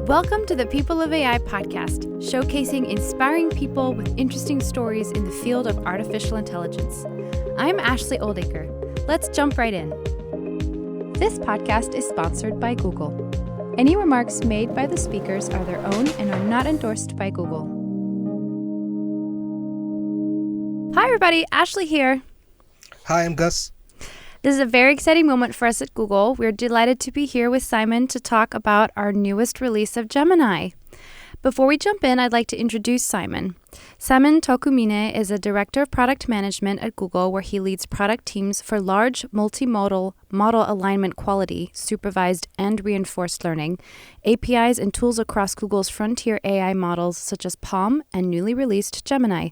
Welcome to the People of AI podcast, showcasing inspiring people with interesting stories in the field of artificial intelligence. I'm Ashely Oldacre. Let's jump right in. This podcast is sponsored by Google. Any remarks made by the speakers are their own and are not endorsed by Google. Hi everybody, Ashely here. Hi, I'm Gus. This is a very exciting moment for us at Google. We're delighted to be here with Simon to talk about our newest release of Gemini. Before we jump in, I'd like to introduce Simon. Simon Tokumine is a director of product management at Google, where he leads product teams for large multimodal model alignment quality, supervised and reinforced learning, APIs and tools across Google's frontier AI models such as PaLM and newly released Gemini.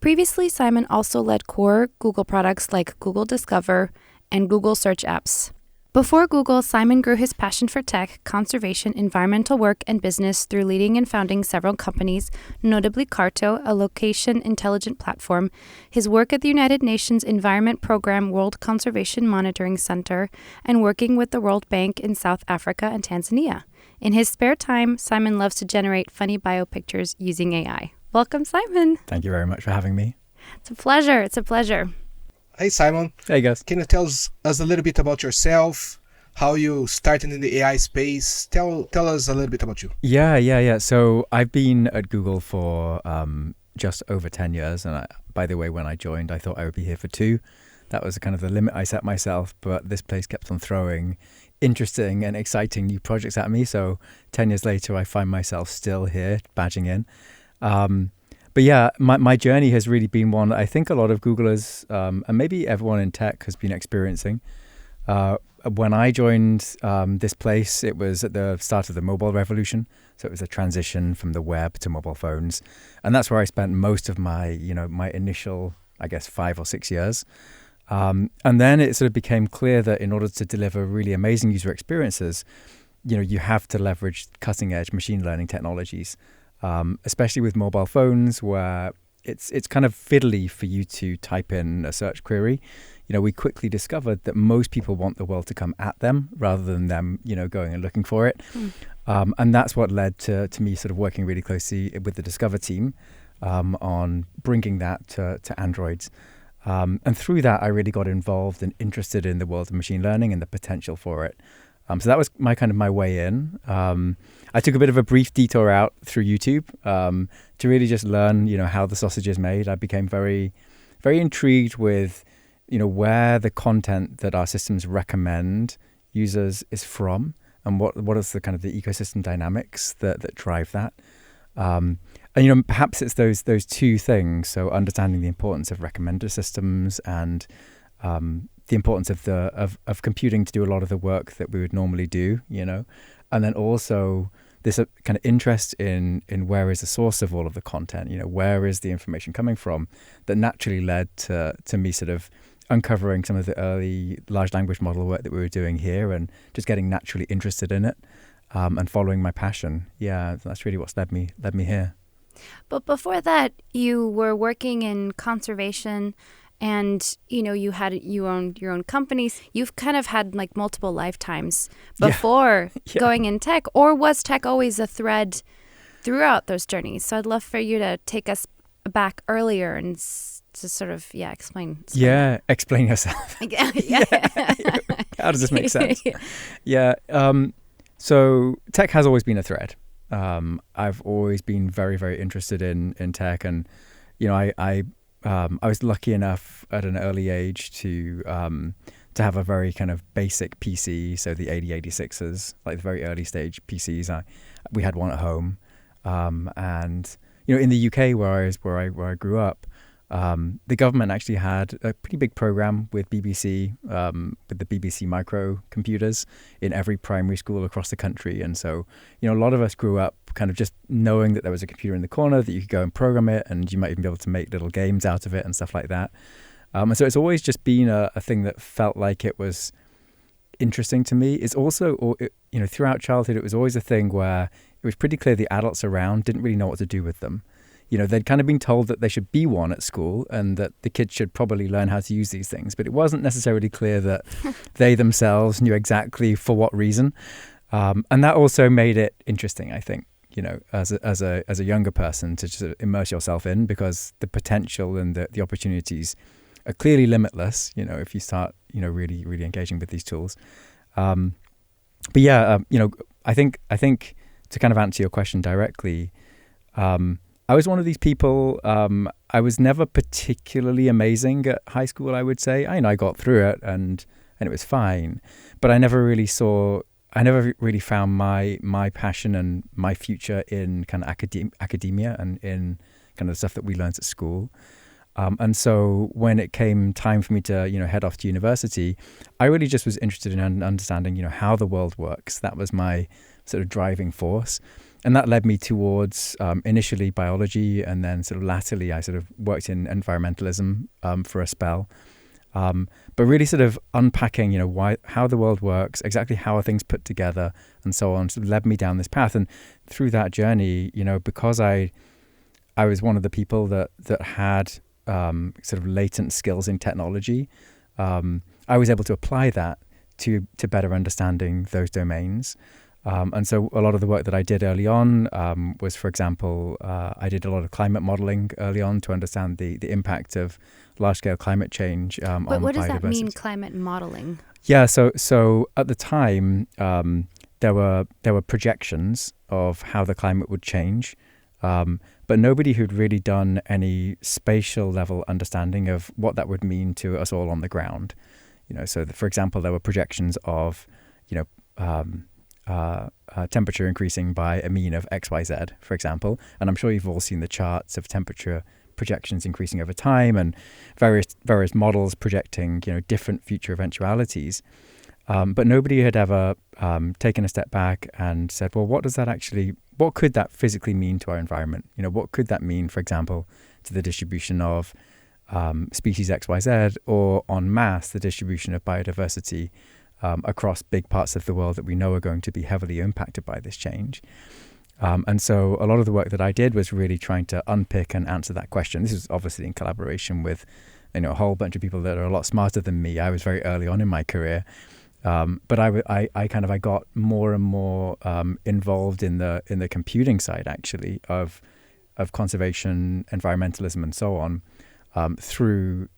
Previously, Simon also led core Google products like Google Discover and Google Search apps. Before Google, Simon grew his passion for tech, conservation, environmental work, and business through leading and founding several companies, notably CARTO, a location intelligent platform, his work at the United Nations Environment Programme World Conservation Monitoring Center, and working with the World Bank in South Africa and Tanzania. In his spare time, Simon loves to generate funny bio pictures using AI. Welcome, Simon. Thank you very much for having me. It's a pleasure. It's a pleasure. Hey, Simon. Hey, Gus. Can you tell us a little bit about yourself, how you started in the AI space? Tell us a little bit about you. Yeah. So I've been at Google for just over 10 years. And by the way, when I joined, I thought I would be here for 2. That was kind of the limit I set myself. But this place kept on throwing interesting and exciting new projects at me. So 10 years later, I find myself still here, badging in. But yeah, my journey has really been one I think a lot of Googlers and maybe everyone in tech has been experiencing. When I joined this place, it was at the start of the mobile revolution. So it was a transition from the web to mobile phones. And that's where I spent most of my initial, 5 or 6 years. And then it sort of became clear that in order to deliver really amazing user experiences, you have to leverage cutting edge machine learning technologies. Especially with mobile phones, where it's kind of fiddly for you to type in a search query. We quickly discovered that most people want the world to come at them rather than them, going and looking for it. And that's what led to me sort of working really closely with the Discover team on bringing that to Androids. And through that, I really got involved and interested in the world of machine learning and the potential for it. So that was my way in. I took a bit of a brief detour out through YouTube to really just learn, how the sausage is made. I became very, very intrigued with, where the content that our systems recommend users is from, and what is the kind of the ecosystem dynamics that drive that. And perhaps it's those two things. So understanding the importance of recommender systems and the importance of computing to do a lot of the work that we would normally do, and then also this kind of interest in where is the source of all of the content, where is the information coming from, that naturally led to me sort of uncovering some of the early large language model work that we were doing here and just getting naturally interested in it and following my passion. Yeah, that's really what's led me here. But before that, you were working in conservation. And, you owned your own companies. You've kind of had like multiple lifetimes before going in tech. Or was tech always a thread throughout those journeys? So I'd love for you to take us back earlier and to sort of, explain. Yeah, explain yourself. How does this make sense? So tech has always been a thread. I've always been very, very interested in tech. And, I was lucky enough at an early age to have a very kind of basic PC, so the 8086s, like the very early stage PCs. We had one at home, and in the UK where I grew up, the government actually had a pretty big program with BBC, with the BBC micro computers in every primary school across the country. And so, a lot of us grew up kind of just knowing that there was a computer in the corner that you could go and program it, and you might even be able to make little games out of it and stuff like that. And so it's always just been a thing that felt like it was interesting to me. It's also, throughout childhood, it was always a thing where it was pretty clear the adults around didn't really know what to do with them. They'd kind of been told that they should be one at school and that the kids should probably learn how to use these things. But it wasn't necessarily clear that they themselves knew exactly for what reason. And that also made it interesting, I think, as a younger person to just immerse yourself in, because the potential and the opportunities are clearly limitless, if you start, really, really engaging with these tools. But yeah, I think to kind of answer your question directly, I was one of these people. I was never particularly amazing at high school, I would say. I got through it and it was fine, but I never really found my passion and my future in kind of academia and in kind of the stuff that we learned at school. And so when it came time for me to, head off to university, I really just was interested in understanding, how the world works. That was my sort of driving force. And that led me towards initially biology, and then sort of latterly I sort of worked in environmentalism for a spell. But really sort of unpacking, how the world works, exactly how are things put together, and so on, sort of led me down this path. And through that journey, because I was one of the people that had sort of latent skills in technology, I was able to apply that to better understanding those domains. And so a lot of the work that I did early on was, for example, I did a lot of climate modeling early on to understand the impact of large-scale climate change on biodiversity. But what does that mean, climate modeling? Yeah, so at the time, there were projections of how the climate would change, but nobody who'd really done any spatial level understanding of what that would mean to us all on the ground. So for example, there were projections of, temperature increasing by a mean of XYZ, for example. And I'm sure you've all seen the charts of temperature projections increasing over time and various models projecting, different future eventualities. But nobody had ever taken a step back and said, well, what could that physically mean to our environment? What could that mean, for example, to the distribution of species XYZ, or en masse, the distribution of biodiversity across big parts of the world that we know are going to be heavily impacted by this change. And so a lot of the work that I did was really trying to unpick and answer that question. This was obviously in collaboration with, a whole bunch of people that are a lot smarter than me. I was very early on in my career. But I got more and more involved in the computing side, actually, of conservation, environmentalism, and so on, through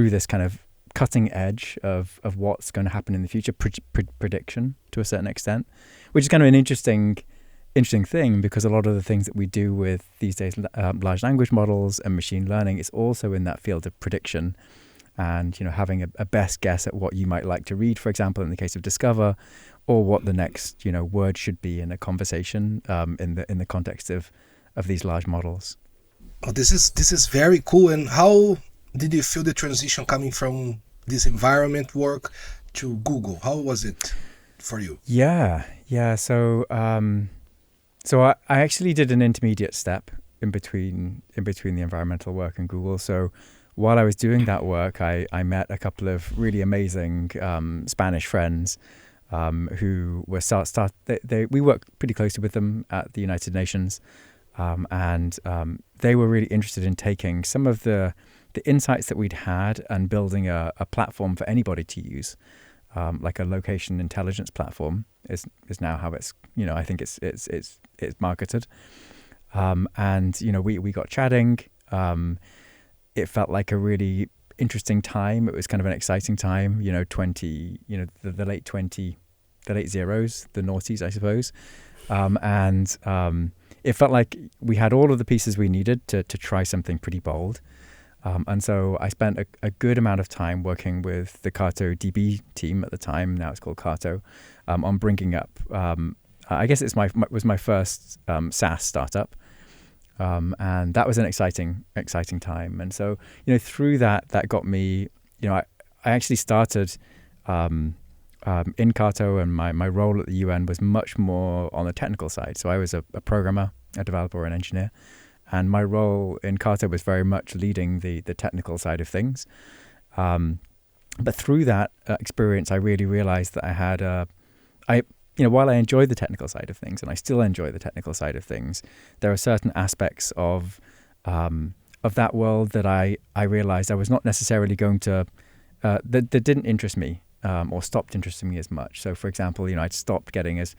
this kind of cutting edge of what's going to happen in the future, prediction to a certain extent, which is kind of an interesting thing, because a lot of the things that we do with these days large language models and machine learning is also in that field of prediction, and having a best guess at what you might like to read, for example, in the case of Discover, or what the next word should be in a conversation in the context of these large models. Oh, this is very cool. And how did you feel the transition coming from this environment work to Google? How was it for you? Yeah. So I actually did an intermediate step in between the environmental work and Google. So while I was doing that work, I met a couple of really amazing Spanish friends who were we worked pretty closely with them at the United Nations, and they were really interested in taking some of the insights that we'd had and building a platform for anybody to use, like a location intelligence platform is now how it's I think it's marketed, and we got chatting. It felt like a really interesting time. It was kind of an exciting time, the late zeros, the noughties, I suppose. And it felt like we had all of the pieces we needed to try something pretty bold. And so I spent a good amount of time working with the CARTO DB team at the time, now it's called CARTO, on bringing up, I guess it was my first SaaS startup. And that was an exciting time. And so, through that got me, I actually started in CARTO, and my role at the UN was much more on the technical side. So I was a programmer, a developer, an engineer. And my role in CARTO was very much leading the technical side of things. But through that experience, I really realized that I had while I enjoyed the technical side of things, and I still enjoy the technical side of things, there are certain aspects of that world that I realized I was not necessarily going to, that didn't interest me or stopped interesting me as much. So, for example, I'd stopped getting as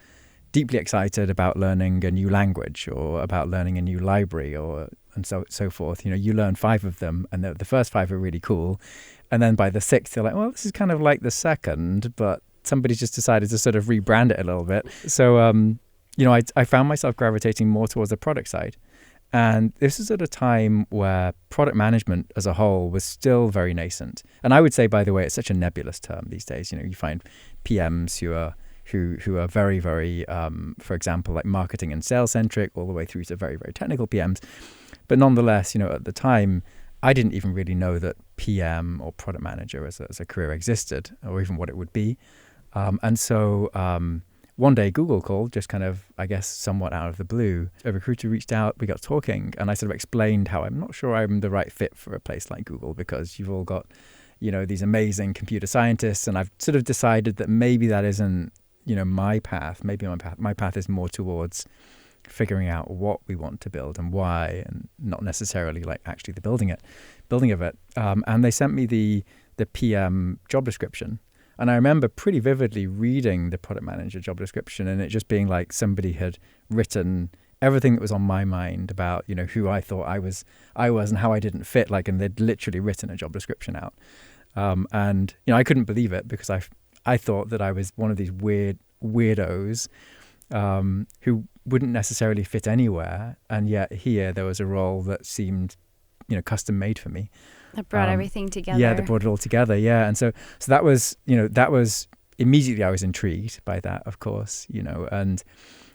deeply excited about learning a new language or about learning a new library and so forth. You learn 5 of them, and the first 5 are really cool. And then by the 6th, you're like, well, this is kind of like the second, but somebody's just decided to sort of rebrand it a little bit. So, I found myself gravitating more towards the product side. And this is at a time where product management as a whole was still very nascent. And I would say, by the way, it's such a nebulous term these days. You find PMs who are very, very, for example, like marketing and sales centric, all the way through to very, very technical PMs. But nonetheless, at the time, I didn't even really know that PM or product manager as a career existed, or even what it would be. And so one day Google called, just kind of, I guess, somewhat out of the blue. A recruiter reached out, we got talking, and I sort of explained how I'm not sure I'm the right fit for a place like Google because you've all got, these amazing computer scientists, and I've sort of decided that maybe that isn't, my path. Maybe my path is more towards figuring out what we want to build and why, and not necessarily like actually the building of it. And they sent me the PM job description. And I remember pretty vividly reading the product manager job description and it just being like somebody had written everything that was on my mind about, who I thought I was and how I didn't fit, and they'd literally written a job description out. And I couldn't believe it because I thought that I was one of these weirdos who wouldn't necessarily fit anywhere. And yet here there was a role that seemed, custom made for me. That brought everything together. Yeah, that brought it all together. Yeah. And so that was, immediately I was intrigued by that, of course, and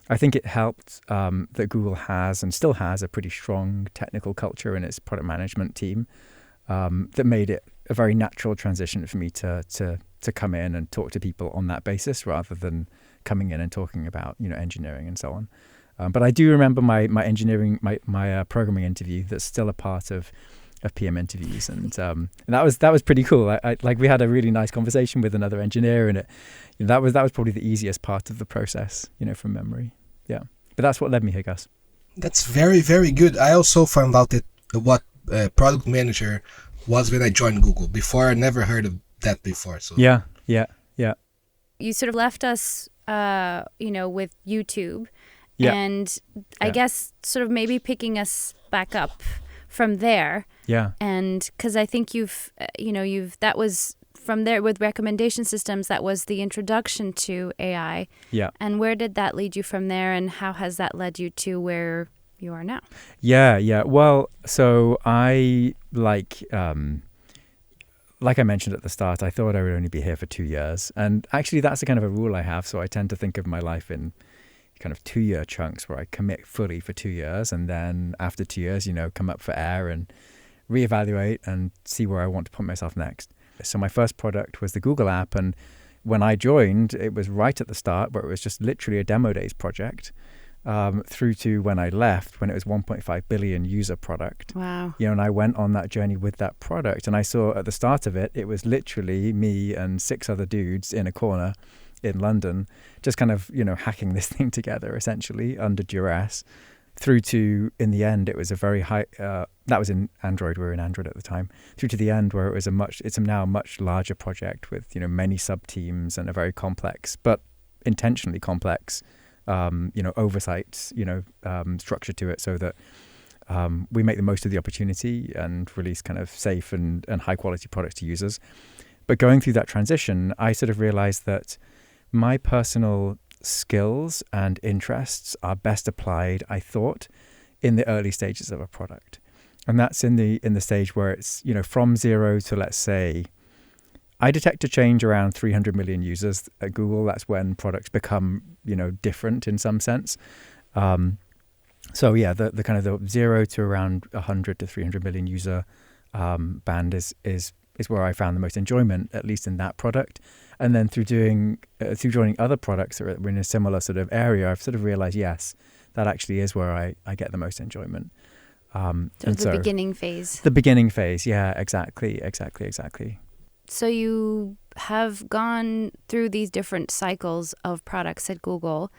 I think it helped that Google has and still has a pretty strong technical culture in its product management team that made it a very natural transition for me to come in and talk to people on that basis rather than coming in and talking about, engineering and so on. But I do remember my engineering, my programming interview that's still a part of PM interviews, and that was pretty cool. I we had a really nice conversation with another engineer, and that was probably the easiest part of the process, from memory. Yeah, but that's what led me here, Gus. That's very, very good. I also found out what product manager was when I joined Google. Before, I never heard of that before. So yeah. You sort of left us, with YouTube, and I guess sort of maybe picking us back up from there. Yeah. And because I think that was from there with recommendation systems, that was the introduction to AI. Yeah. And where did that lead you from there, and how has that led you to where you are now? Yeah. Well, so I like I mentioned at the start, I thought I would only be here for 2 years. And actually that's a kind of a rule I have. So I tend to think of my life in kind of 2-year chunks where I commit fully for 2 years. And then after 2 years, come up for air and reevaluate and see where I want to put myself next. So my first product was the Google app. And when I joined, it was right at the start where it was just literally a demo days project. Through to when I left, when it was 1.5 billion user product. Wow. And I went on that journey with that product. And I saw at the start of it, it was literally me and 6 other dudes in a corner in London, just kind of, hacking this thing together, essentially, under duress. Through to, in the end, it was a very high, that was in Android, we were in Android at the time, through to the end where it was it's now a much larger project with, many sub-teams and a very complex, but intentionally complex, oversight, structure to it so that we make the most of the opportunity and release kind of safe and high quality products to users. But going through that transition, I sort of realized that my personal skills and interests are best applied, I thought, in the early stages of a product. And that's in the stage where it's, from 0 to, let's say, I detect a change around 300 million users at Google. That's when products become, different in some sense. So yeah, the kind of the 0 to around 100 to 300 million user band is where I found the most enjoyment, at least in that product. And then through joining other products that are in a similar sort of area, I've sort of realized, yes, that actually is where I get the most enjoyment. So beginning phase. The beginning phase, yeah, exactly. So you have gone through these different cycles of products at Google,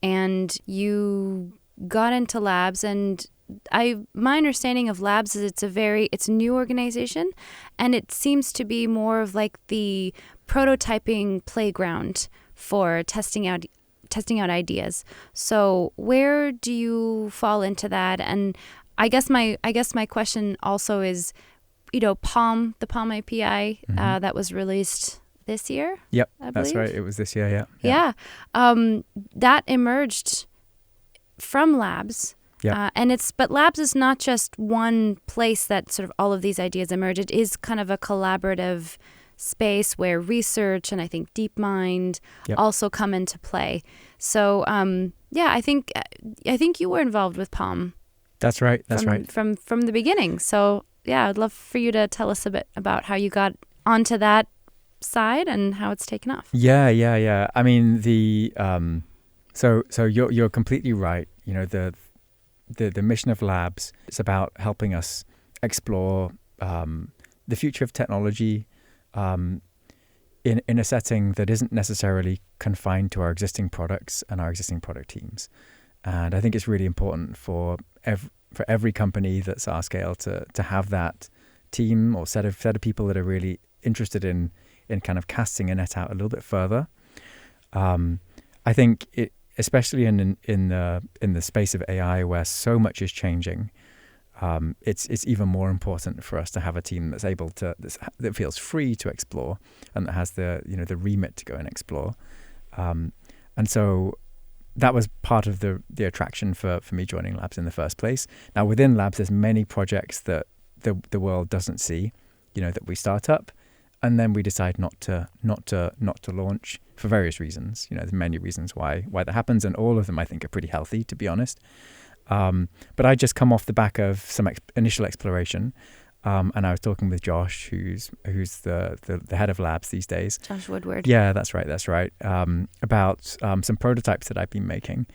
and you got into labs, and my understanding of labs is it's a new organization, and it seems to be more of like the prototyping playground for testing out ideas. So where do you fall into that? And I guess my question also is, the Palm API that was released this year. Yep, I believe. That's right. It was this year. Yeah. That emerged from labs. Yeah. But labs is not just one place that sort of all of these ideas emerge. It is kind of a collaborative space where research and I think DeepMind also come into play. So I think you were involved with Palm. That's right. From the beginning. So I'd love for you to tell us a bit about how you got onto that side and how it's taken off. Yeah. I mean, so you're completely right. The mission of labs is about helping us explore the future of technology in a setting that isn't necessarily confined to our existing products and our existing product teams. And I think it's really important for every company that's our scale to have that team or set of people that are really interested in kind of casting a net out a little bit further. I think especially in the space of AI where so much is changing, it's even more important for us to have a team that's able to that feels free to explore and that has the remit to go and explore. And so that was part of the attraction for me joining Labs in the first place. Now within Labs, there's many projects that the world doesn't see, that we start up, and then we decide not to launch for various reasons. There's many reasons why that happens, and all of them I think are pretty healthy, to be honest. But I just come off the back of some initial exploration, and I was talking with Josh, who's the head of Labs these days. Josh Woodward. Yeah, that's right. About some prototypes that I've been making,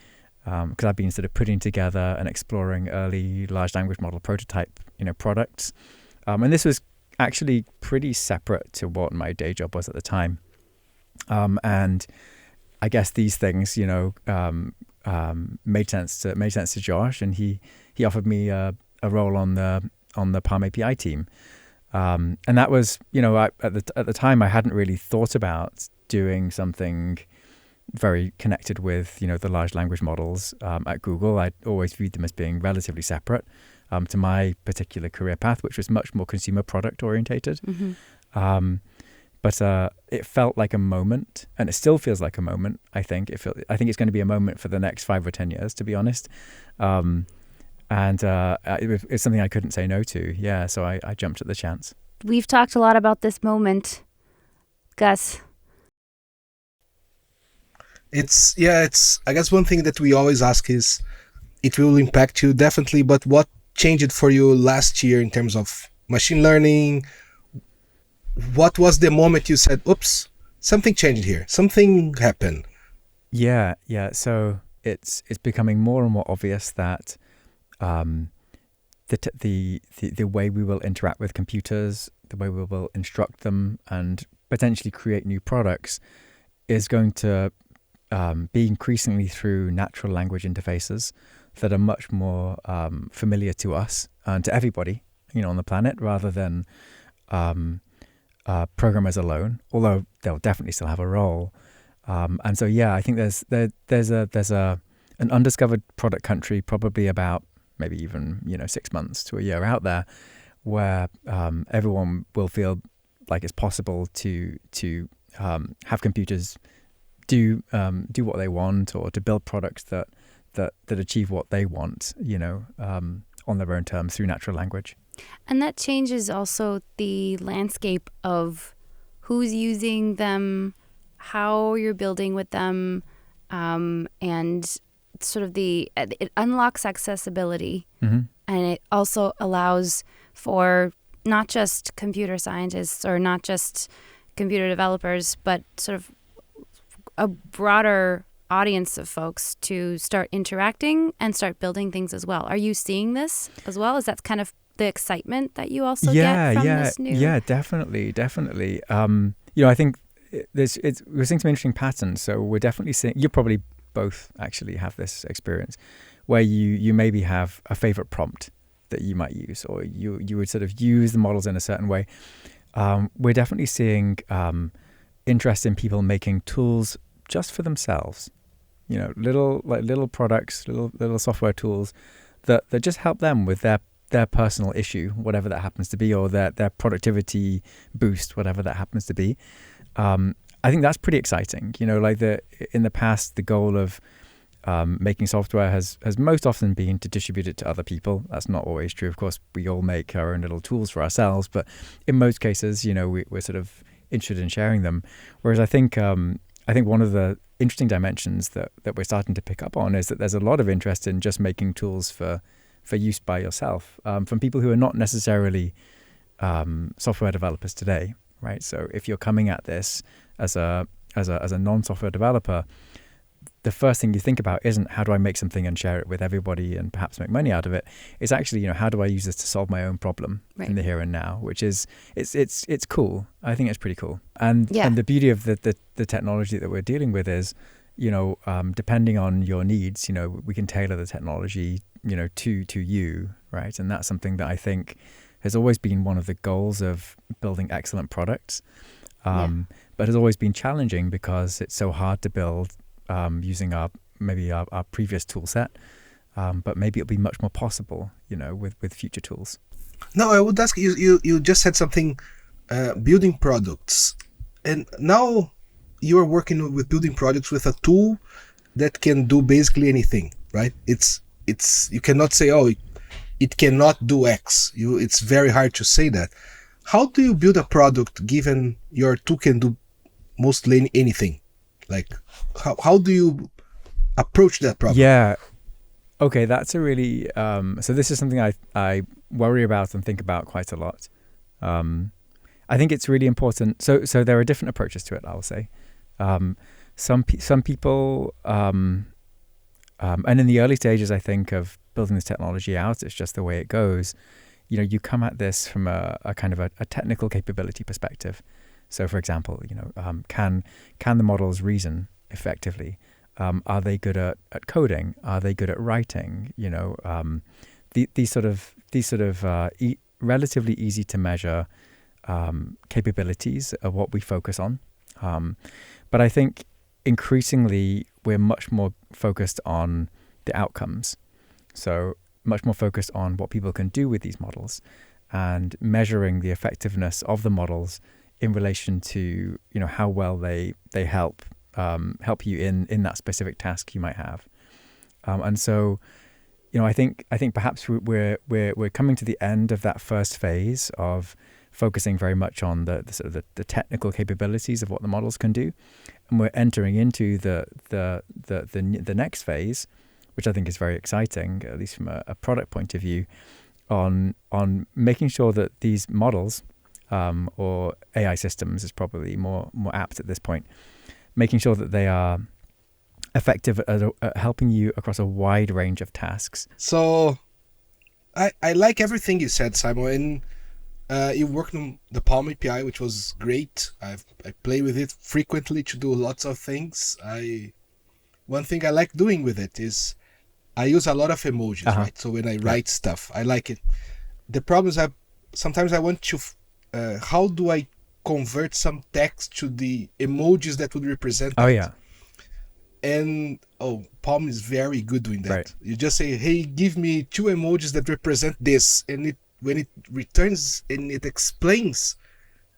because I've been sort of putting together and exploring early large language model prototype, products, and this was actually pretty separate to what my day job was at the time, and I guess these things, made sense to Josh, and he offered me a role on the Palm API team, and that was at the time I hadn't really thought about doing something very connected with the large language models at Google. I'd always viewed them as being relatively separate to my particular career path, which was much more consumer product orientated. Mm-hmm. But it felt like a moment, and it still feels like a moment. I think it's going to be a moment for the next 5 or 10 years, to be honest. And it's something I couldn't say no to. Yeah, so I jumped at the chance. We've talked a lot about this moment, Gus. It's I guess one thing that we always ask is, it will impact you definitely, but what changed for you last year in terms of machine learning? What was the moment you said, oops, something changed here, something happened? Yeah. So it's becoming more and more obvious that the way we will interact with computers, the way we will instruct them and potentially create new products is going to be increasingly through natural language interfaces that are much more familiar to us and to everybody, on the planet, rather than programmers alone. Although they'll definitely still have a role. And so, I think there's an undiscovered product country, probably about maybe even 6 months to a year out there, where everyone will feel like it's possible to have computers do what they want, or to build products that achieve what they want, on their own terms through natural language. And that changes also the landscape of who's using them, how you're building with them, and sort of it unlocks accessibility. Mm-hmm. And it also allows for not just computer scientists or not just computer developers, but sort of a broader audience of folks to start interacting and start building things as well. Are you seeing this as well? Is that kind of the excitement that you also get from this new? Yeah, definitely. I think we're seeing some interesting patterns. So we're definitely seeing, you probably both actually have this experience, where you maybe have a favorite prompt that you might use, or you would sort of use the models in a certain way. We're definitely seeing interest in people making tools just for themselves. Little products, little software tools that just help them with their personal issue, whatever that happens to be, or their productivity boost, whatever that happens to be. I think that's pretty exciting. In the past, the goal of making software has most often been to distribute it to other people. That's not always true. Of course, we all make our own little tools for ourselves, but in most cases, we're sort of interested in sharing them. Whereas I think one of the interesting dimensions that we're starting to pick up on is that there's a lot of interest in just making tools for use by yourself, from people who are not necessarily software developers today, right? So if you're coming at this as a non-software developer, the first thing you think about isn't how do I make something and share it with everybody and perhaps make money out of it. It's actually, how do I use this to solve my own problem in the here and now, which is it's cool. I think it's pretty cool. And the beauty of the technology that we're dealing with is, depending on your needs, we can tailor the technology, to you, right? And that's something that I think has always been one of the goals of building excellent products, but has always been challenging because it's so hard to build using our previous tool set, but maybe it'll be much more possible, with future tools. No, I would ask you. You just said something, building products, and now you are working with building products with a tool that can do basically anything, right? It's you cannot say, oh, it cannot do X. It's very hard to say that. How do you build a product given your tool can do mostly anything? Like, how do you approach that problem? Yeah. Okay, that's a really... so this is something I worry about and think about quite a lot. I think it's really important. So there are different approaches to it, I will say. Some people... and in the early stages, I think, of building this technology out, it's just the way it goes. You come at this from a kind of a technical capability perspective. So, for example, can the models reason effectively? Are they good at coding? Are they good at writing? These sort of relatively easy to measure capabilities are what we focus on. But I think increasingly we're much more focused on the outcomes. So much more focused on what people can do with these models and measuring the effectiveness of the models in relation to how well they help you in that specific task you might have, and so I think perhaps we're coming to the end of that first phase of focusing very much on the sort of the technical capabilities of what the models can do, and we're entering into the next phase, which I think is very exciting, at least from a product point of view, on making sure that these models, or AI systems is probably more apt at this point, making sure that they are effective at helping you across a wide range of tasks. So I like everything you said, Simon. And you worked on the Palm API, which was great. I play with it frequently to do lots of things. One thing I like doing with it is I use a lot of emojis, right? So when I write stuff, I like it. The problem is sometimes I want to... how do I convert some text to the emojis that would represent that? Oh, yeah. And, Palm is very good doing that. Right. You just say, hey, give me 2 emojis that represent this. And when it returns and it explains,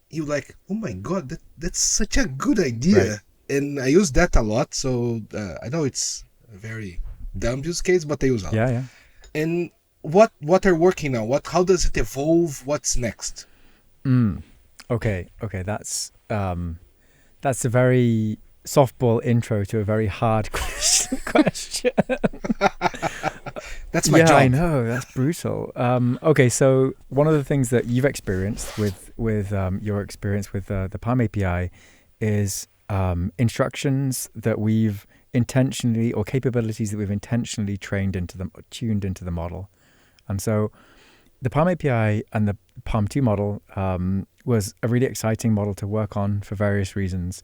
you're like, oh my God, that's such a good idea. Right. And I use that a lot. So I know it's a very dumb use case, but I use it a lot. Yeah. And what are working now? How does it evolve? What's next? Okay. That's a very softball intro to a very hard question. That's my job. Yeah, I know. That's brutal. Okay, so one of the things that you've experienced with your experience with the Palm API is instructions that we've intentionally, or capabilities that we've intentionally tuned into the model. And so the Palm API and the Palm 2 model was a really exciting model to work on for various reasons.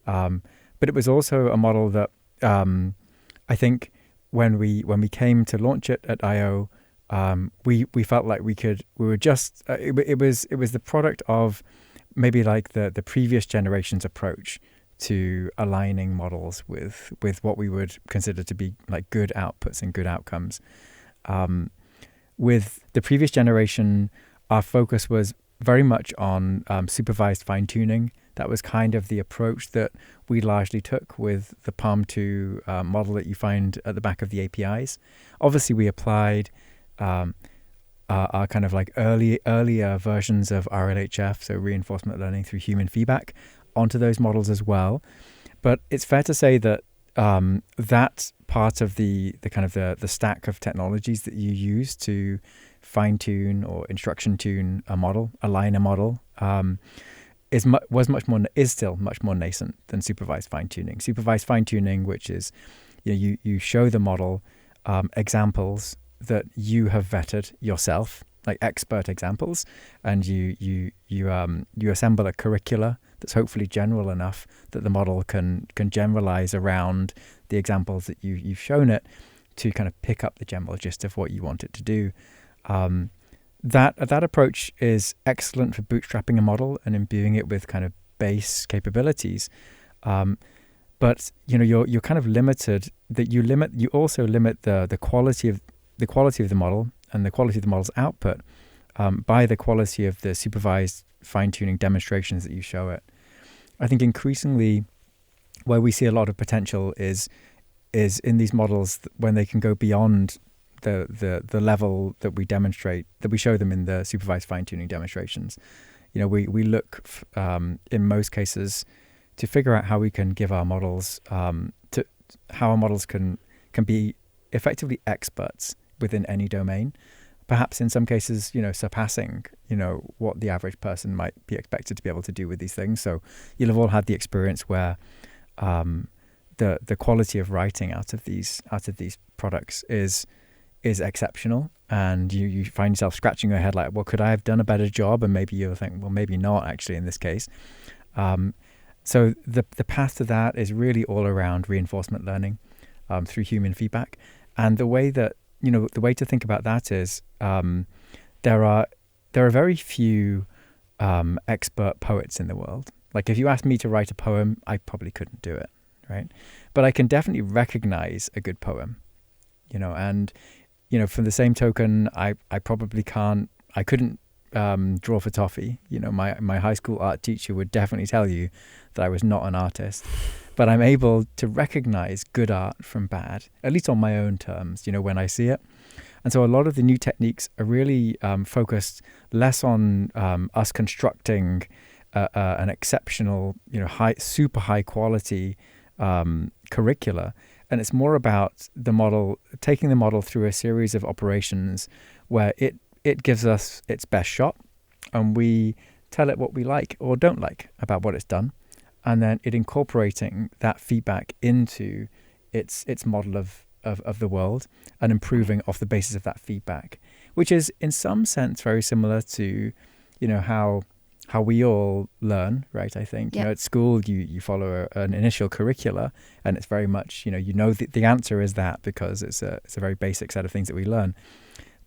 But it was also a model that I think when we came to launch it at I/O, we felt like it was the product of maybe like the previous generation's approach to aligning models with what we would consider to be like good outputs and good outcomes. With the previous generation, our focus was very much on supervised fine-tuning. That was kind of the approach that we largely took with the Palm 2 model that you find at the back of the APIs. Obviously, we applied our kind of like earlier versions of RLHF, so reinforcement learning through human feedback, onto those models as well. But it's fair to say that that part of the kind of the stack of technologies that you use to fine-tune or instruction tune a model, align a model, is still much more nascent than supervised fine-tuning. Supervised fine-tuning, which is you show the model examples that you have vetted yourself, like expert examples, and you assemble a curricula that's hopefully general enough that the model can generalize around the examples that you've shown it to kind of pick up the general gist of what you want it to do. That approach is excellent for bootstrapping a model and imbuing it with kind of base capabilities. But you're kind of limited, that you also limit the quality of the model and the quality of the model's output by the quality of the supervised fine-tuning demonstrations that you show it. I think increasingly where we see a lot of potential is in these models when they can go beyond the level that we show them in the supervised fine-tuning demonstrations. We look in most cases to figure out how we can give our models how our models can be effectively experts within any domain, perhaps in some cases, surpassing, what the average person might be expected to be able to do with these things. So you'll have all had the experience where the quality of writing out of these products is exceptional, and you find yourself scratching your head like, well, could I have done a better job? And maybe you'll think, well, maybe not actually in this case. So the path to that is really all around reinforcement learning through human feedback. And the way to think about that is there are very few expert poets in the world. Like if you asked me to write a poem, I probably couldn't do it, right? But I can definitely recognize a good poem, and for the same token, I couldn't draw for toffee. My high school art teacher would definitely tell you that I was not an artist, but I'm able to recognize good art from bad, at least on my own terms, when I see it. And so a lot of the new techniques are really focused less on us constructing an exceptional, super high quality curricula. And it's more about taking the model through a series of operations where it gives us its best shot, and we tell it what we like or don't like about what it's done, and then it incorporating that feedback into its model of the world and improving off the basis of that feedback, which is in some sense very similar to how we all learn, right? I think Yep. At school you follow an initial curricula, and it's very much the answer is that because it's a very basic set of things that we learn.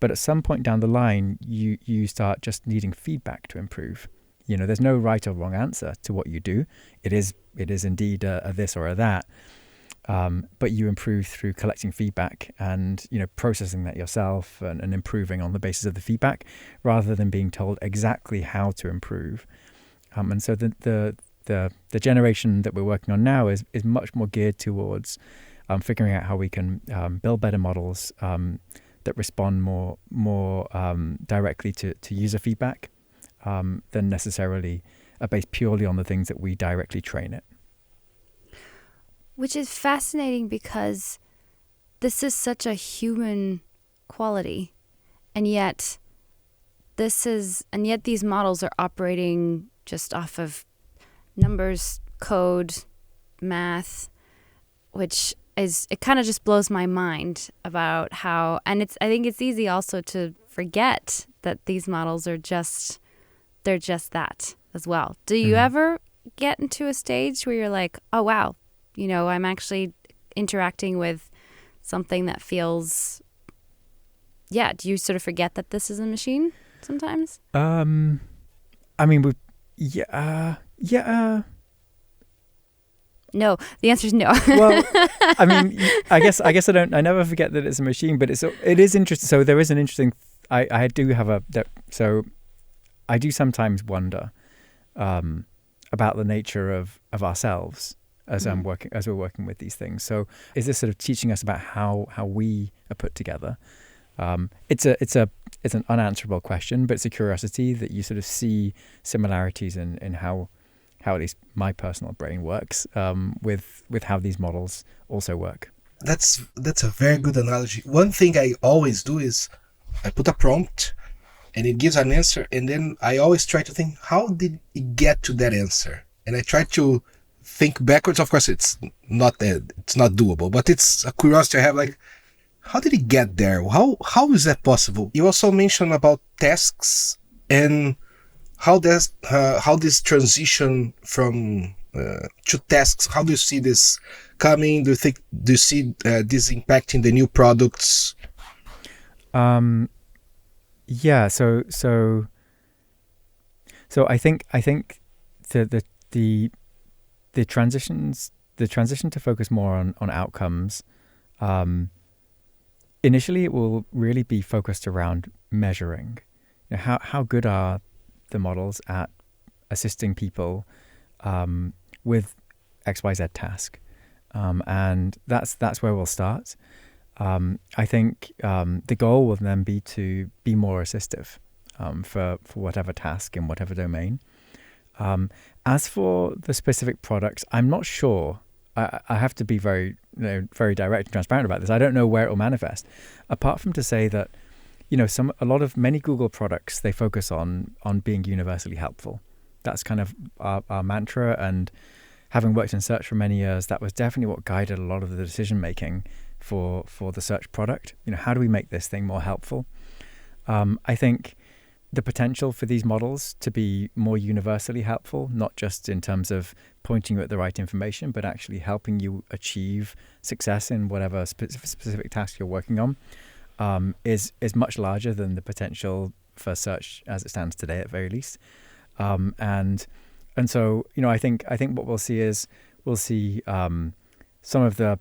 But at some point down the line, you start just needing feedback to improve. There's no right or wrong answer to what you do. It is indeed a this or a that. But you improve through collecting feedback and processing that yourself and improving on the basis of the feedback, rather than being told exactly how to improve. And so the generation that we're working on now is much more geared towards figuring out how we can build better models that respond more directly to user feedback than necessarily are based purely on the things that we directly train it. Which is fascinating because this is such a human quality, and yet these models are operating just off of numbers, code, math, which it kind of just blows my mind about how, and I think it's easy also to forget that these models they're just that as well. Do you ever get into a stage where you're like, oh wow, I'm actually interacting with something that feels, do you sort of forget that this is a machine sometimes? I mean, Yeah. No, the answer is no. Well, I mean, I guess I don't. I never forget that it's a machine, but it is interesting. So there is an interesting. I do have so I do sometimes wonder about the nature of ourselves as we're working with these things. So is this sort of teaching us about how we are put together? It's an unanswerable question, but it's a curiosity that you sort of see similarities in how at least my personal brain works with how these models also work. That's a very good analogy. One thing I always do is I put a prompt and it gives an answer, and then I always try to think, how did it get to that answer? And I try to think backwards. Of course, it's not doable, but it's a curiosity I have, like, how did it get there? How is that possible? You also mentioned about tasks and how this transition from to tasks. How do you see this coming? Do you see this impacting the new products? Yeah. So I think the transition to focus more on outcomes. Initially, it will really be focused around measuring. You know, how good are the models at assisting people with XYZ task, and that's where we'll start. I think the goal will then be to be more assistive for whatever task in whatever domain. As for the specific products, I'm not sure. I have to be very direct and transparent about this. I don't know where it will manifest, apart from to say that, many Google products, they focus on being universally helpful. That's kind of our mantra. And having worked in search for many years, that was definitely what guided a lot of the decision making for the search product. How do we make this thing more helpful? I think the potential for these models to be more universally helpful, not just in terms of pointing you at the right information, but actually helping you achieve success in whatever specific task you're working on, is much larger than the potential for search as it stands today, at very least. And so I think what we'll see is some of the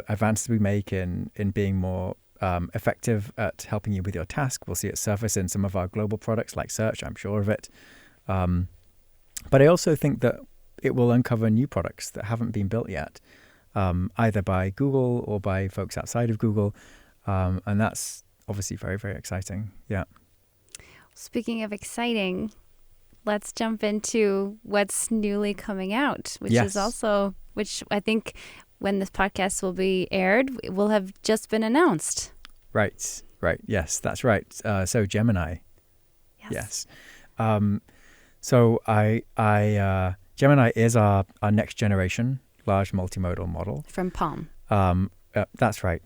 advances we make in being more effective at helping you with your task. We'll see it surface in some of our global products like search, I'm sure of it. But I also think that it will uncover new products that haven't been built yet, either by Google or by folks outside of Google. And that's obviously very, very exciting. Yeah. Speaking of exciting, let's jump into what's newly coming out, which I think when this podcast will be aired, it will have just been announced. Right. Yes, that's right. So Gemini. Yes. So Gemini is our next generation large multimodal model. From Palm. That's right.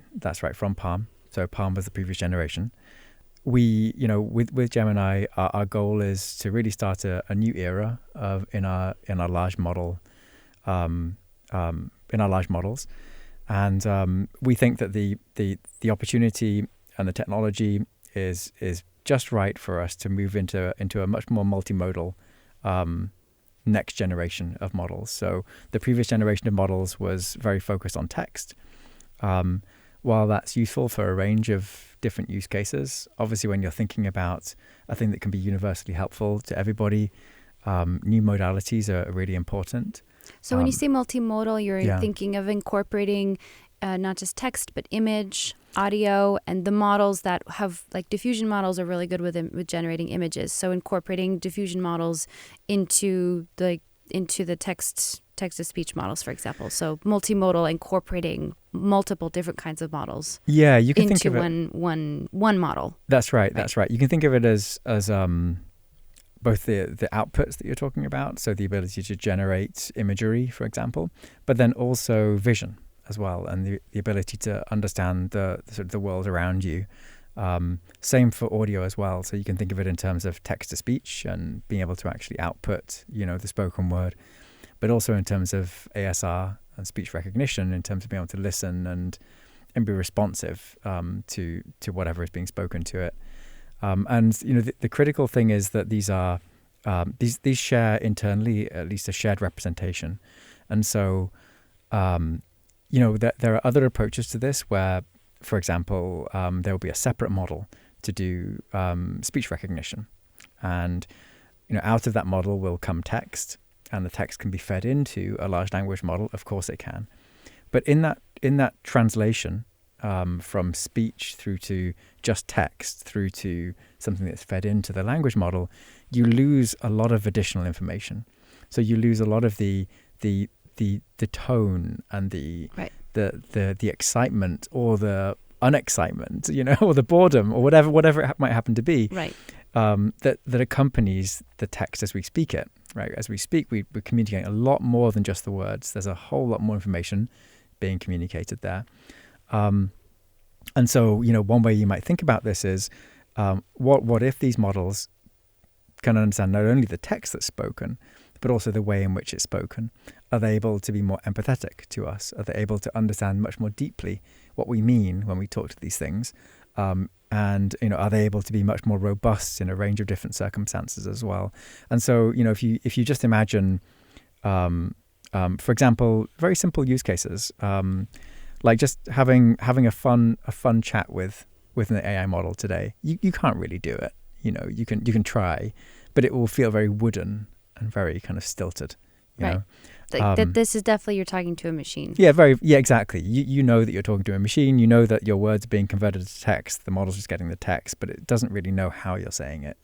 From Palm. So Palm was the previous generation. We, with Gemini, our goal is to really start a new era in our large model, in our large models, and we think that the opportunity and the technology is just right for us to move into a much more multimodal next generation of models. So the previous generation of models was very focused on text. While that's useful for a range of different use cases, obviously when you're thinking about a thing that can be universally helpful to everybody, new modalities are really important. So when you say multimodal, you're thinking of incorporating not just text, but image, audio, and the models that have, like diffusion models are really good with generating images. So incorporating diffusion models into the text-to-speech models, for example. So multimodal, incorporating multiple different kinds of models. Yeah, you can think of it one model. That's right. That's right. You can think of it as both the outputs that you're talking about, so the ability to generate imagery, for example, but then also vision as well, and the ability to understand the sort of the world around you. Same for audio as well. So you can think of it in terms of text to speech and being able to actually output, the spoken word, but also in terms of ASR and speech recognition, in terms of being able to listen and be responsive to whatever is being spoken to it. And the critical thing is that these are these share internally at least a shared representation. And so, there are other approaches to this where, for example, there will be a separate model to do speech recognition. And, out of that model will come text, and the text can be fed into a large language model. Of course it can. But in that translation, from speech through to just text through to something that's fed into the language model, you lose a lot of additional information. So you lose a lot of the tone and the excitement or the unexcitement, or the boredom or whatever it might happen to be, right. That accompanies the text as we speak it. Right, as we speak, we're communicating a lot more than just the words. There's a whole lot more information being communicated there. And so, one way you might think about this is, what if these models can understand not only the text that's spoken, but also the way in which it's spoken? Are they able to be more empathetic to us? Are they able to understand much more deeply what we mean when we talk to these things? And are they able to be much more robust in a range of different circumstances as well? And so, if you just imagine, for example, very simple use cases, like just having a fun chat with an AI model today, you can't really do it. You can try, but it will feel very wooden and very kind of stilted. Right. This is definitely you're talking to a machine. Yeah, exactly. You know that you're talking to a machine. You know that your words are being converted to text. The model's just getting the text, but it doesn't really know how you're saying it.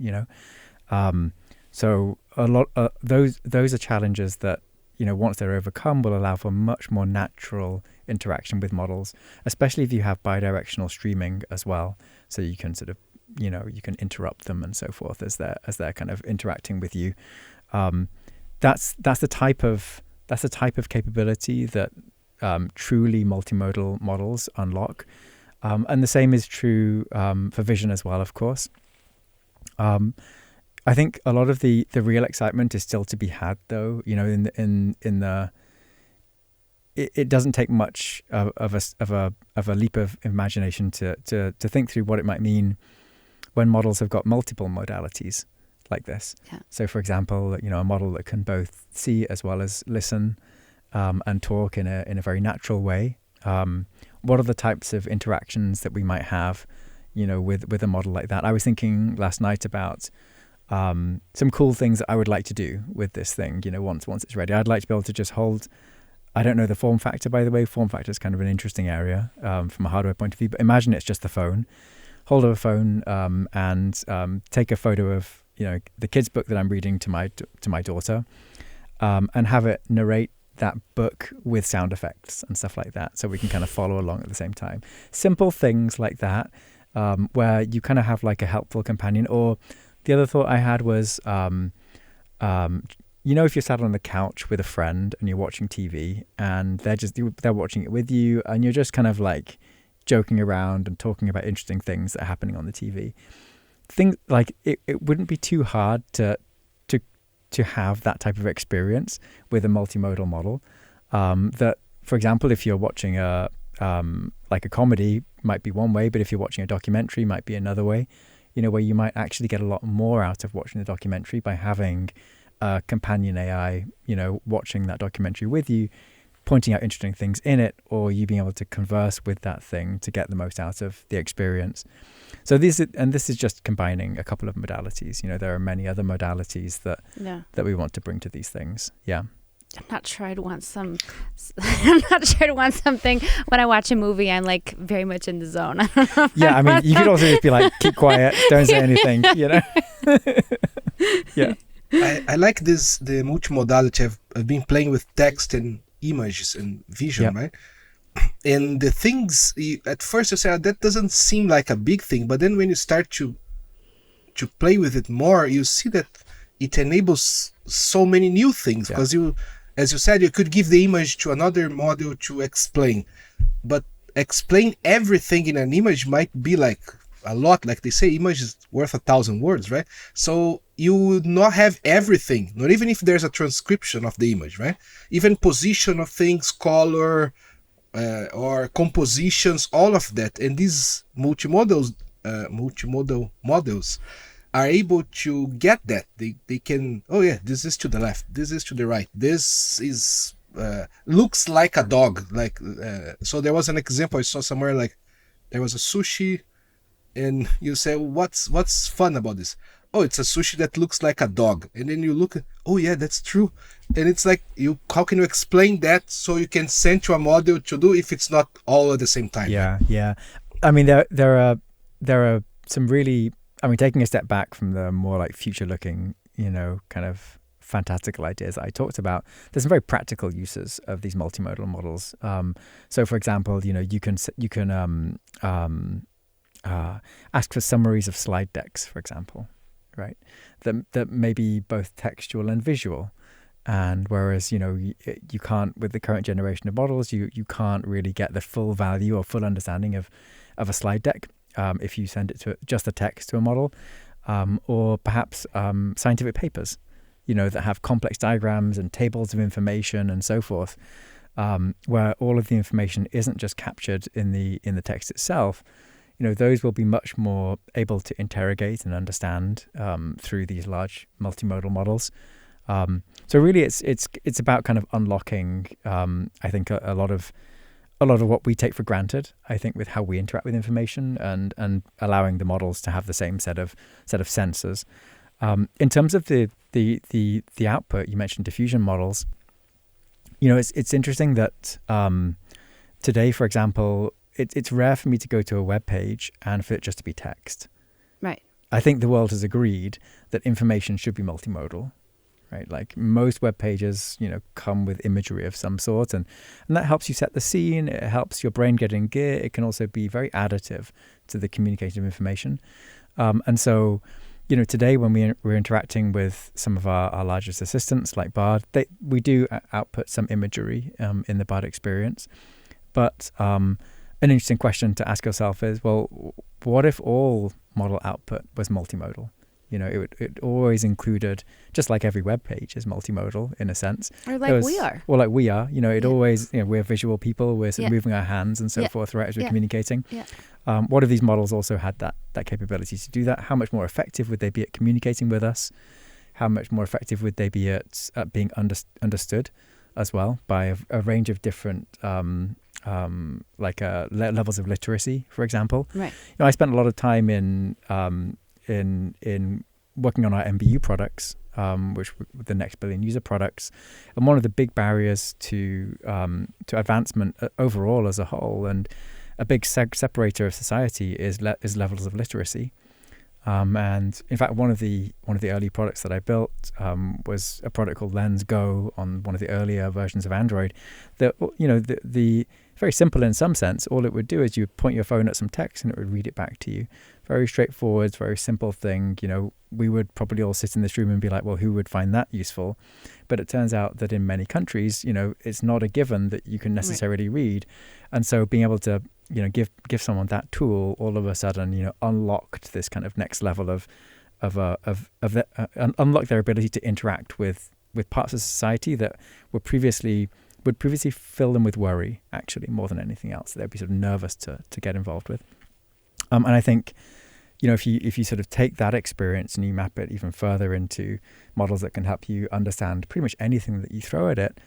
So a lot those are challenges that once they're overcome will allow for much more natural interaction with models, especially if you have bidirectional streaming as well. So you can sort of you can interrupt them and so forth as they're kind of interacting with you. That's the type of capability that truly multimodal models unlock. And the same is true for vision as well, of course. I think a lot of the real excitement is still to be had, though. It doesn't take much of a leap of imagination to think through what it might mean when models have got multiple modalities like this. Yeah. So, for example, a model that can both see as well as listen and talk in a very natural way. What are the types of interactions that we might have, with a model like that? I was thinking last night about some cool things that I would like to do with this thing. Once it's ready, I'd like to be able to just hold. I don't know the form factor, by the way. Form factor is kind of an interesting area from a hardware point of view. But imagine it's just the phone. Hold of a phone and take a photo of the kids' book that I'm reading to my daughter, and have it narrate that book with sound effects and stuff like that, so we can kind of follow along at the same time. Simple things like that, where you kind of have like a helpful companion. Or the other thought I had was, if you're sat on the couch with a friend and you're watching TV and they're watching it with you, and you're just kind of like joking around and talking about interesting things that are happening on the TV. Things like it wouldn't be too hard to have that type of experience with a multimodal model. That, for example, if you're watching a comedy, might be one way, but if you're watching a documentary, might be another way. Where you might actually get a lot more out of watching the documentary by having a companion AI, watching that documentary with you, pointing out interesting things in it, or you being able to converse with that thing to get the most out of the experience. So this is just combining a couple of modalities. There are many other modalities that we want to bring to these things. Yeah. I'm not sure I'd want something when I watch a movie. I'm like very much in the zone. Yeah, I mean, you could also just be like, keep quiet, don't say anything. Yeah. I like the multimodality. I've been playing with text and images and vision, right? And the things at first you say that doesn't seem like a big thing, but then when you start to play with it more, you see that it enables so many new things, because as you said, you could give the image to another model to explain, but explain everything in an image might be like a lot. Like they say, image is worth 1,000 words, right? So you would not have everything, not even if there's a transcription of the image, right? Even position of things, color, or compositions, all of that. And these multimodal models are able to get that. They can, oh yeah, this is to the left, this is to the right, this is looks like a dog. Like so there was an example I saw somewhere, like there was a sushi, and you say, what's fun about this? Oh, it's a sushi that looks like a dog. And then you look at, oh yeah, that's true. And it's like, how can you explain that so you can send to a model to do if it's not all at the same time? Yeah. I mean, there are some really, I mean, taking a step back from the more like future looking, kind of fantastical ideas that I talked about, there's some very practical uses of these multimodal models. So for example, you can ask for summaries of slide decks, for example, right? That may be both textual and visual. And whereas, you can't, with the current generation of models, you can't really get the full value or full understanding of a slide deck if you send it to just a text to a model, or perhaps scientific papers, that have complex diagrams and tables of information and so forth, where all of the information isn't just captured in the text itself. Those will be much more able to interrogate and understand through these large multimodal models. So really, it's about kind of unlocking, I think, a lot of what we take for granted, I think, with how we interact with information, and allowing the models to have the same set of sensors. In terms of the output, you mentioned diffusion models. It's interesting that today, for example, it's rare for me to go to a web page and for it just to be text. Right. I think the world has agreed that information should be multimodal. Right, like most web pages, come with imagery of some sort, and that helps you set the scene. It helps your brain get in gear. It can also be very additive to the communication of information. And so, today when we're interacting with some of our largest assistants like Bard, we do output some imagery in the Bard experience. But an interesting question to ask yourself is, well, what if all model output was multimodal? It always included, just like every web page is multimodal in a sense. Or like we are. Or like we are. It always, we're visual people. We're sort of moving our hands and so forth, right, as we're communicating. Yeah. What if these models also had that capability to do that? How much more effective would they be at communicating with us? How much more effective would they be at being understood as well by a range of different levels of literacy, for example? Right. I spent a lot of time in working on our MBU products, which were the next billion user products, and one of the big barriers to advancement overall as a whole, and a big separator of society is levels of literacy. And in fact, one of the early products that I built was a product called Lens Go on one of the earlier versions of Android. That the very simple in some sense. All it would do is you point your phone at some text and it would read it back to you. Very straightforward, very simple thing. We would probably all sit in this room and be like, well, who would find that useful? But it turns out that in many countries, it's not a given that you can necessarily read. And so being able to, give someone that tool, all of a sudden, unlocked this kind of next level of unlock their ability to interact with parts of society that would previously fill them with worry, actually, more than anything else. They'd be sort of nervous to get involved with. And I think, if you sort of take that experience and you map it even further into models that can help you understand pretty much anything that you throw at it,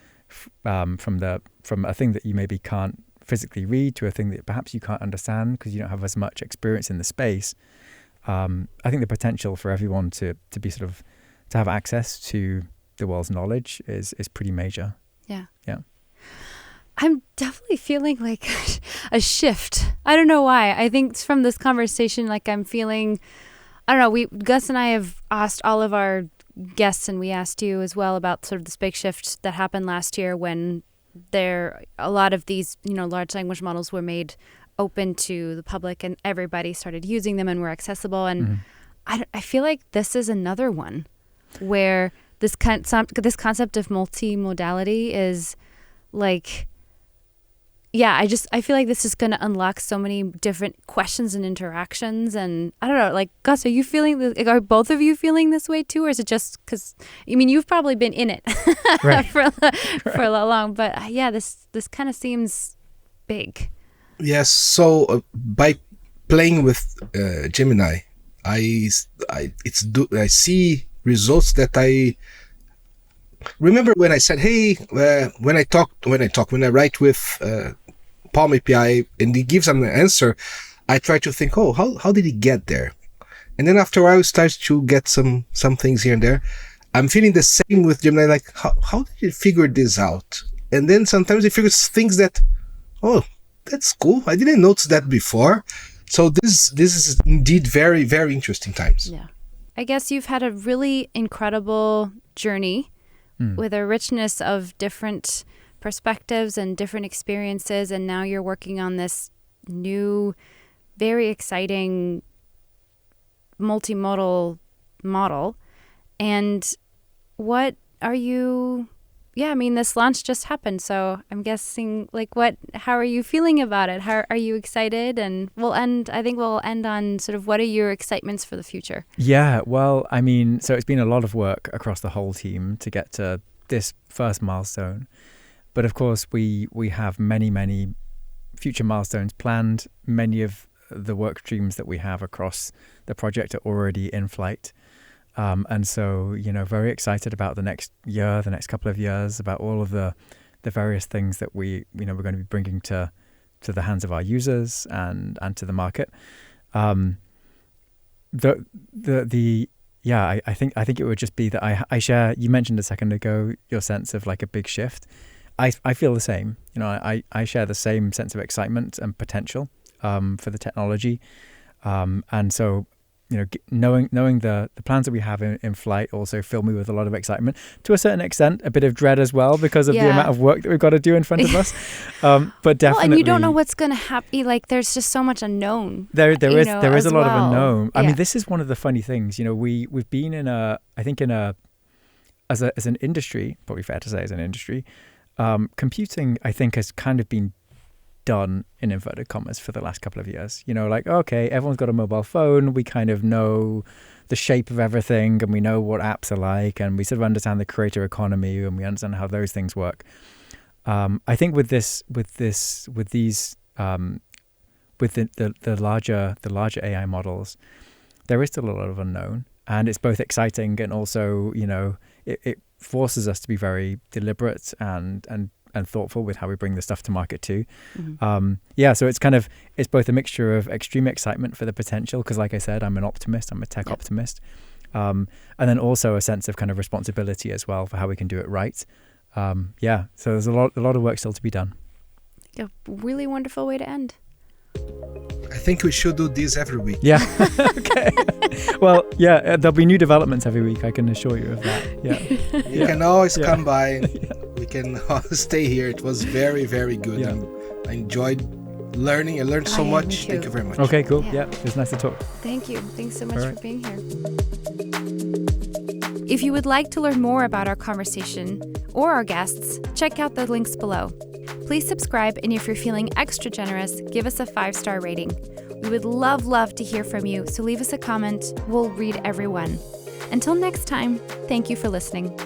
from a thing that you maybe can't physically read to a thing that perhaps you can't understand because you don't have as much experience in the space. I think the potential for everyone to have access to the world's knowledge is pretty major. Yeah. I'm definitely feeling like a shift. I don't know why. I think from this conversation, like I'm feeling, I don't know, Gus and I have asked all of our guests, and we asked you as well about sort of this big shift that happened last year when a lot of these, large language models were made open to the public and everybody started using them and were accessible. And I feel like this is another one where this concept of multimodality is like, I feel like this is going to unlock so many different questions and interactions. And I don't know, like, Gus, are both of you feeling this way too? Or is it just because, you've probably been in it for a long, but this kind of seems big. Yes. So by playing with Gemini, I see results that I remember when I said, hey, when I write with Palm API and he gives an answer, I try to think, oh, how did he get there? And then after a while, I start to get some things here and there. I'm feeling the same with Gemini, like, how did you figure this out? And then sometimes it figures things that, oh, that's cool. I didn't notice that before. So this is indeed very, very interesting times. Yeah. I guess you've had a really incredible journey with a richness of different perspectives and different experiences. And now you're working on this new, very exciting multimodal model. And what are you... Yeah, I mean, this launch just happened, so I'm guessing, like, how are you feeling about it? How are you excited? And we'll end on sort of what are your excitements for the future? Yeah, well, I mean, so it's been a lot of work across the whole team to get to this first milestone. But of course, we have many, many future milestones planned. Many of the work streams that we have across the project are already in flight. And so, very excited about the next year, the next couple of years, about all of the various things that we're going to be bringing to the hands of our users and to the market. I think it would just be that I share. You mentioned a second ago your sense of like a big shift. I feel the same. I share the same sense of excitement and potential for the technology, and so. Knowing the plans that we have in flight also fill me with a lot of excitement. To a certain extent, a bit of dread as well because of the amount of work that we've got to do in front of us. But definitely, well, and you don't know what's going to happen. Like, there's just so much unknown. There is a lot of unknown. I mean, this is one of the funny things. We've been as an industry, probably fair to say, as an industry, computing, I think, has kind of been done in inverted commas for the last couple of years. Okay, everyone's got a mobile phone. We kind of know the shape of everything and we know what apps are like and we sort of understand the creator economy and we understand how those things work. I think with the larger AI models, there is still a lot of unknown, and it's both exciting and also, it forces us to be very deliberate and thoughtful with how we bring the stuff to market too. Mm-hmm. So it's both a mixture of extreme excitement for the potential, because like I said, I'm an optimist, I'm a tech optimist, and then also a sense of kind of responsibility as well for how we can do it right. So there's a lot of work still to be done. A really wonderful way to end. I think we should do this every week. Yeah. Okay. Well, yeah, there'll be new developments every week, I can assure you of that. Yeah. You can always come by. We can stay here. It was very, very good. Yeah. And I enjoyed learning. I learned so much. Thank you very much. Okay, cool. Yeah, it was nice to talk. Thank you. Thanks so much for being here. If you would like to learn more about our conversation or our guests, check out the links below. Please subscribe, and if you're feeling extra generous, give us a 5-star rating. We would love to hear from you, so leave us a comment. We'll read every one. Until next time, thank you for listening.